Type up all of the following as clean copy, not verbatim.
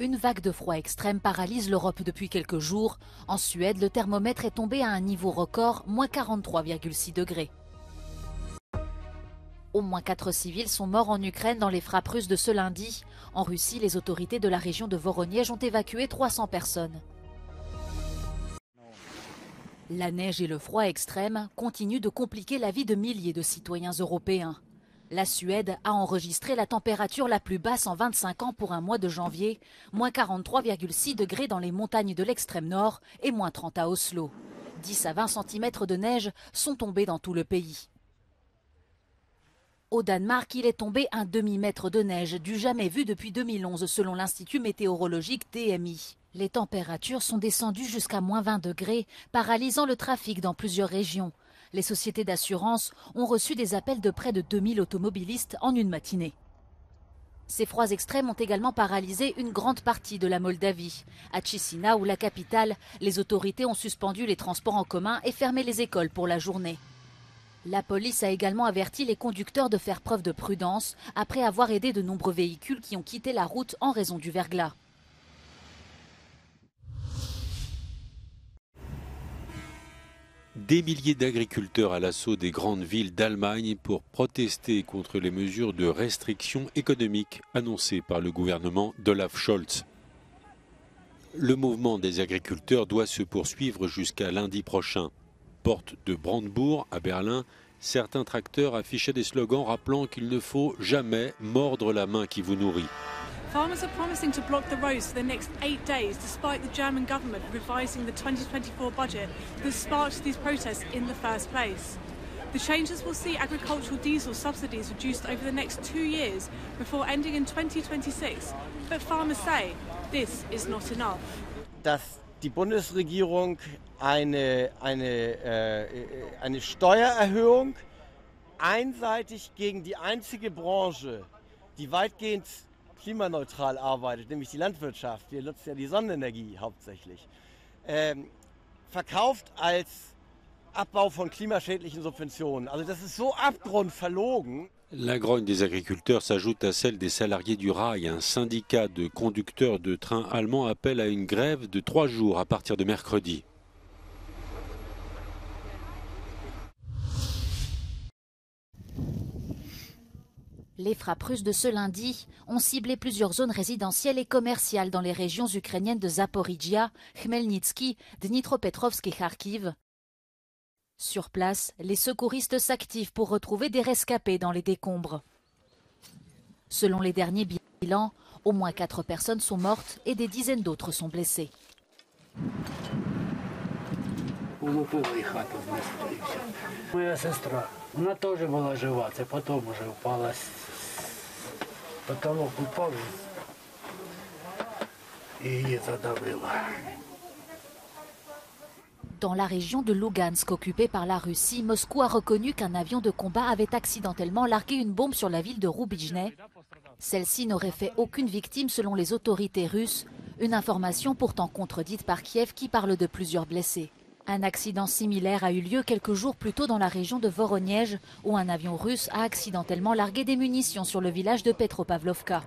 Une vague de froid extrême paralyse l'Europe depuis quelques jours. En Suède, le thermomètre est tombé à un niveau record, moins 43,6 degrés. Au moins 4 civils sont morts en Ukraine dans les frappes russes de ce lundi. En Russie, les autorités de la région de Voronezh ont évacué 300 personnes. La neige et le froid extrême continuent de compliquer la vie de milliers de citoyens européens. La Suède a enregistré la température la plus basse en 25 ans pour un mois de janvier, moins 43,6 degrés dans les montagnes de l'extrême nord et moins 30 à Oslo. 10 à 20 cm de neige sont tombés dans tout le pays. Au Danemark, il est tombé un demi-mètre de neige, du jamais vu depuis 2011 selon l'Institut météorologique DMI. Les températures sont descendues jusqu'à moins 20 degrés, paralysant le trafic dans plusieurs régions. Les sociétés d'assurance ont reçu des appels de près de 2000 automobilistes en une matinée. Ces froids extrêmes ont également paralysé une grande partie de la Moldavie. À Chisinau, la capitale, les autorités ont suspendu les transports en commun et fermé les écoles pour la journée. La police a également averti les conducteurs de faire preuve de prudence après avoir aidé de nombreux véhicules qui ont quitté la route en raison du verglas. Des milliers d'agriculteurs à l'assaut des grandes villes d'Allemagne pour protester contre les mesures de restriction économique annoncées par le gouvernement d'Olaf Scholz. Le mouvement des agriculteurs doit se poursuivre jusqu'à lundi prochain. Porte de Brandebourg à Berlin, certains tracteurs affichaient des slogans rappelant qu'il ne faut jamais mordre la main qui vous nourrit. Farmers are promising to block the roads for the next 8 days, despite the German government revising the 2024 budget that sparked these protests in the first place. The changes will see agricultural diesel subsidies reduced over the next 2 years before ending in 2026. But farmers say this is not enough. Dass die Bundesregierung eine Steuererhöhung einseitig gegen die einzige Branche, die weitgehend klimaneutral arbeitet, nämlich die Landwirtschaft, wir nutzen ja die Sonnenenergie hauptsächlich, verkauft als Abbau von klimaschädlichen Subventionen. Also das ist so abgrundverlogen. La grogne des agriculteurs s'ajoute à celle des salariés du rail. Un syndicat de conducteurs de trains allemands appelle à une grève de 3 jours à partir de mercredi. Les frappes russes de ce lundi ont ciblé plusieurs zones résidentielles et commerciales dans les régions ukrainiennes de Zaporijia, Khmelnytsky, Dnipropetrovsk et Kharkiv. Sur place, les secouristes s'activent pour retrouver des rescapés dans les décombres. Selon les derniers bilans, au moins 4 personnes sont mortes et des dizaines d'autres sont blessées. Моя сестра, вона теж була жива, це потім уже впала, потолок упав і її задавило. Dans la région de Lugansk occupée par la Russie, Moscou a reconnu qu'un avion de combat avait accidentellement largué une bombe sur la ville de Rubizhne. Celle-ci n'aurait fait aucune victime selon les autorités russes, une information pourtant contredite par Kiev qui parle de plusieurs blessés. Un accident similaire a eu lieu quelques jours plus tôt dans la région de Voronezh, où un avion russe a accidentellement largué des munitions sur le village de Petropavlovka.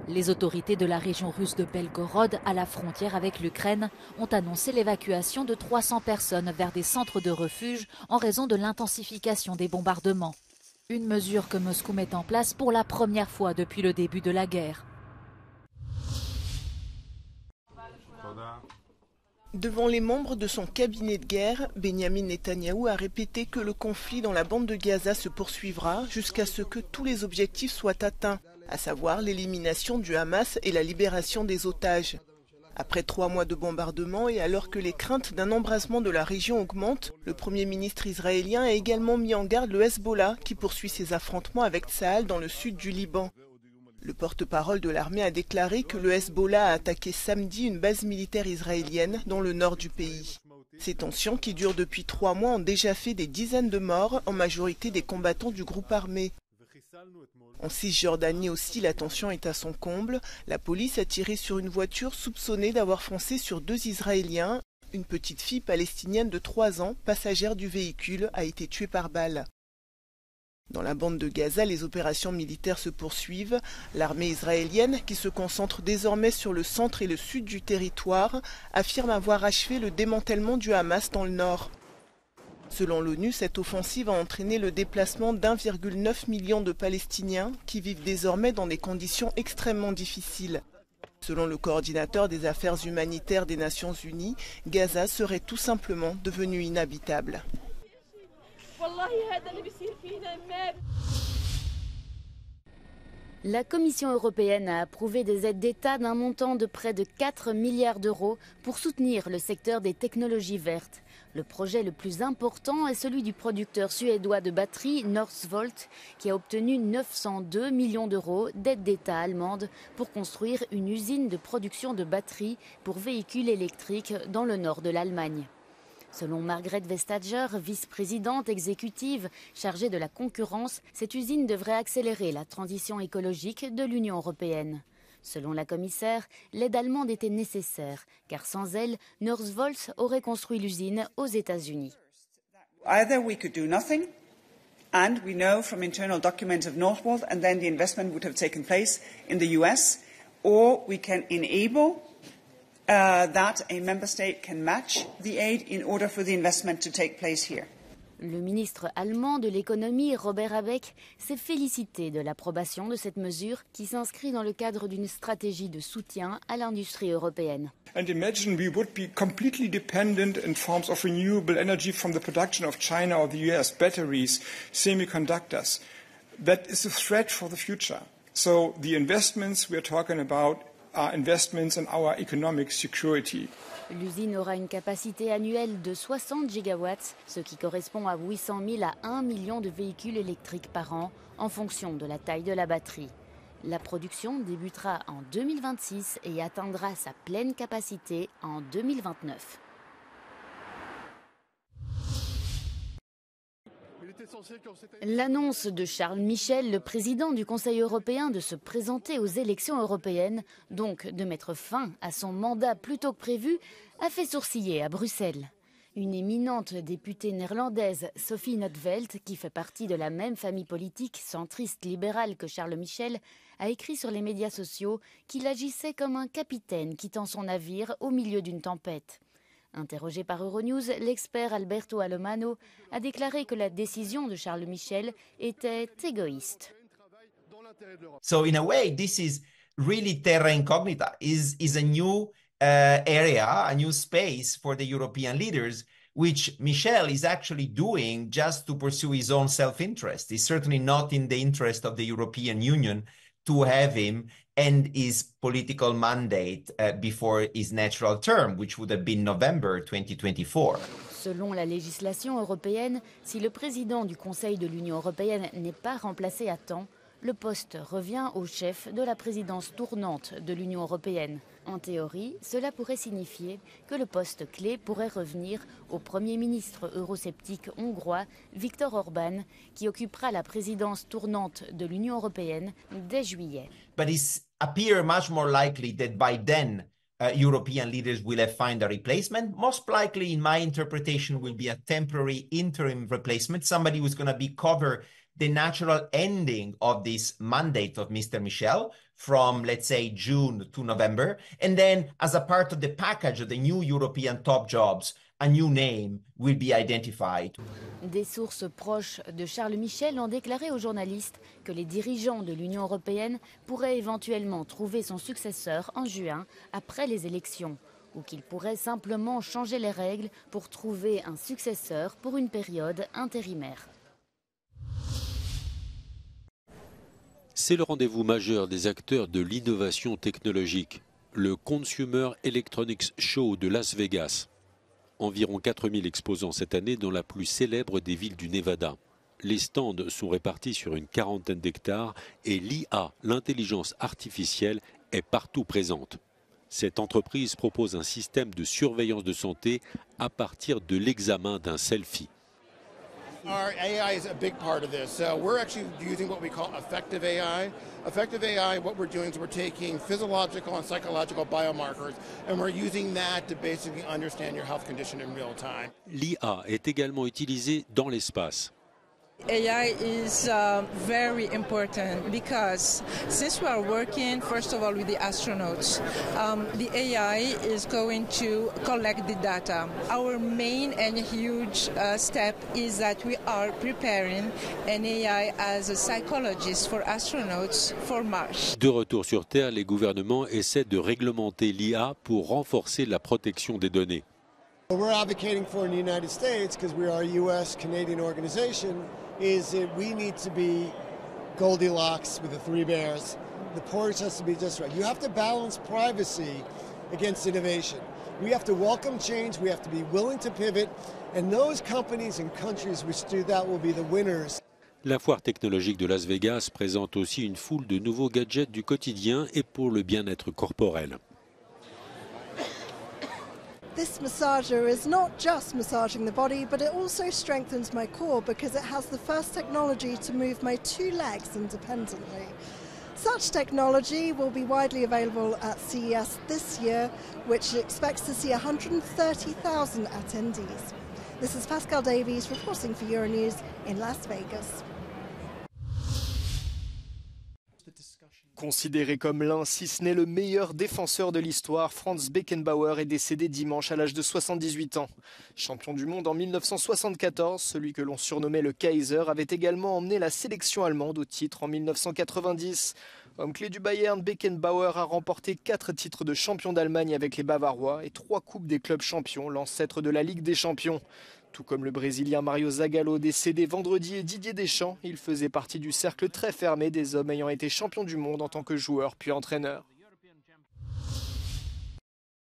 Les autorités de la région russe de Belgorod, à la frontière avec l'Ukraine, ont annoncé l'évacuation de 300 personnes vers des centres de refuge en raison de l'intensification des bombardements. Une mesure que Moscou met en place pour la première fois depuis le début de la guerre. Devant les membres de son cabinet de guerre, Benyamin Netanyahou a répété que le conflit dans la bande de Gaza se poursuivra jusqu'à ce que tous les objectifs soient atteints, à savoir l'élimination du Hamas et la libération des otages. Après 3 mois de bombardement et alors que les craintes d'un embrasement de la région augmentent, le Premier ministre israélien a également mis en garde le Hezbollah qui poursuit ses affrontements avec Tsahal dans le sud du Liban. Le porte-parole de l'armée a déclaré que le Hezbollah a attaqué samedi une base militaire israélienne dans le nord du pays. Ces tensions qui durent depuis 3 mois ont déjà fait des dizaines de morts, en majorité des combattants du groupe armé. En Cisjordanie aussi, la tension est à son comble. La police a tiré sur une voiture soupçonnée d'avoir foncé sur 2 Israéliens. Une petite fille palestinienne de 3 ans, passagère du véhicule, a été tuée par balle. Dans la bande de Gaza, les opérations militaires se poursuivent. L'armée israélienne, qui se concentre désormais sur le centre et le sud du territoire, affirme avoir achevé le démantèlement du Hamas dans le nord. Selon l'ONU, cette offensive a entraîné le déplacement d'1,9 million de Palestiniens qui vivent désormais dans des conditions extrêmement difficiles. Selon le coordinateur des affaires humanitaires des Nations Unies, Gaza serait tout simplement devenu inhabitable. La Commission européenne a approuvé des aides d'État d'un montant de près de 4 milliards d'euros pour soutenir le secteur des technologies vertes. Le projet le plus important est celui du producteur suédois de batteries Northvolt qui a obtenu 902 millions d'euros d'aide d'État allemande pour construire une usine de production de batteries pour véhicules électriques dans le nord de l'Allemagne. Selon Margrethe Vestager, vice-présidente exécutive chargée de la concurrence, cette usine devrait accélérer la transition écologique de l'Union européenne. Selon la commissaire, l'aide allemande était nécessaire, car sans elle, Northvolt aurait construit l'usine aux États-Unis. Either we could do nothing, and we know from internal documents of Northvolt, and then the investment would have taken place in the US, or we can enable that a member state can match the aid in order for the investment to take place here. Le ministre allemand de l'économie, Robert Habeck, s'est félicité de l'approbation de cette mesure qui s'inscrit dans le cadre d'une stratégie de soutien à l'industrie européenne. And imagine we would be completely dependent in forms of renewable energy from the production of China or the US, batteries, semiconductors. That is a threat for the future. So the investments we are talking about are investments in our economic security. L'usine aura une capacité annuelle de 60 gigawatts, ce qui correspond à 800 000 à 1 million de véhicules électriques par an, en fonction de la taille de la batterie. La production débutera en 2026 et atteindra sa pleine capacité en 2029. L'annonce de Charles Michel, le président du Conseil européen, de se présenter aux élections européennes, donc de mettre fin à son mandat plus tôt que prévu, a fait sourciller à Bruxelles. Une éminente députée néerlandaise, Sophie 't Veld, qui fait partie de la même famille politique centriste libérale que Charles Michel, a écrit sur les médias sociaux qu'il agissait comme un capitaine quittant son navire au milieu d'une tempête. Interrogé par Euronews, l'expert Alberto Alomano a déclaré que la décision de Charles Michel était égoïste. So in a way, this is really terra incognita, is a new area, a new space for the European leaders, which Michel is actually doing just to pursue his own self-interest. It's certainly not in the interest of the European Union to have him end his political mandate before his natural term, which would have been November 2024. Selon la législation européenne, si le président du Conseil de l'Union européenne n'est pas remplacé à temps, le poste revient au chef de la présidence tournante de l'Union européenne. En théorie, cela pourrait signifier que le poste clé pourrait revenir au Premier ministre eurosceptique hongrois Viktor Orban, qui occupera la présidence tournante de l'Union européenne dès juillet. But it appears much more likely that by then European leaders will have found a replacement. Most likely, in my interpretation, will be a temporary interim replacement, somebody who's going to be cover the natural ending of this mandate of Mr. Michel from, let's say, June to November. And then as a part of the package of the new European top jobs, a new name will be identified. Des sources proches de Charles Michel ont déclaré aux journalistes que les dirigeants de l'Union européenne pourraient éventuellement trouver son successeur en juin, après les élections, ou qu'il pourrait simplement changer les règles pour trouver un successeur pour une période intérimaire. C'est le rendez-vous majeur des acteurs de l'innovation technologique, le Consumer Electronics Show de Las Vegas. Environ 4000 exposants cette année dans la plus célèbre des villes du Nevada. Les stands sont répartis sur une quarantaine d'hectares et l'IA, l'intelligence artificielle, est partout présente. Cette entreprise propose un système de surveillance de santé à partir de l'examen d'un selfie. Our AI is a big part of this. So we're actually using what we call effective AI. Effective AI, what we're doing is we're taking physiological and psychological biomarkers and we're using that to basically understand your health condition in real time. L'IA est également utilisée dans l'espace. AI is very important because since we are working, first of all, with the astronauts, the AI is going to collect the data. Our main and huge step is that we are preparing an AI as a psychologist for astronauts for Mars. De retour sur Terre, les gouvernements essaient de réglementer l'IA pour renforcer la protection des données. What we're advocating for in the United States, because we are a U.S.-Canadian organization, is that we need to be Goldilocks with the three bears. The porridge has to be just right. You have to balance privacy against innovation. We have to welcome change, we have to be willing to pivot, and those companies and countries which do that will be the winners. La foire technologique de Las Vegas présente aussi une foule de nouveaux gadgets du quotidien et pour le bien-être corporel. This massager is not just massaging the body, but it also strengthens my core because it has the first technology to move my two legs independently. Such technology will be widely available at CES this year, which expects to see 130,000 attendees. This is Pascal Davies reporting for Euronews in Las Vegas. Considéré comme l'un, si ce n'est le meilleur défenseur de l'histoire, Franz Beckenbauer est décédé dimanche à l'âge de 78 ans. Champion du monde en 1974, celui que l'on surnommait le Kaiser avait également emmené la sélection allemande au titre en 1990. Homme clé du Bayern, Beckenbauer a remporté 4 titres de champion d'Allemagne avec les Bavarois et 3 coupes des clubs champions, l'ancêtre de la Ligue des champions. Tout comme le Brésilien Mario Zagallo décédé vendredi et Didier Deschamps, il faisait partie du cercle très fermé des hommes ayant été champions du monde en tant que joueur puis entraîneur.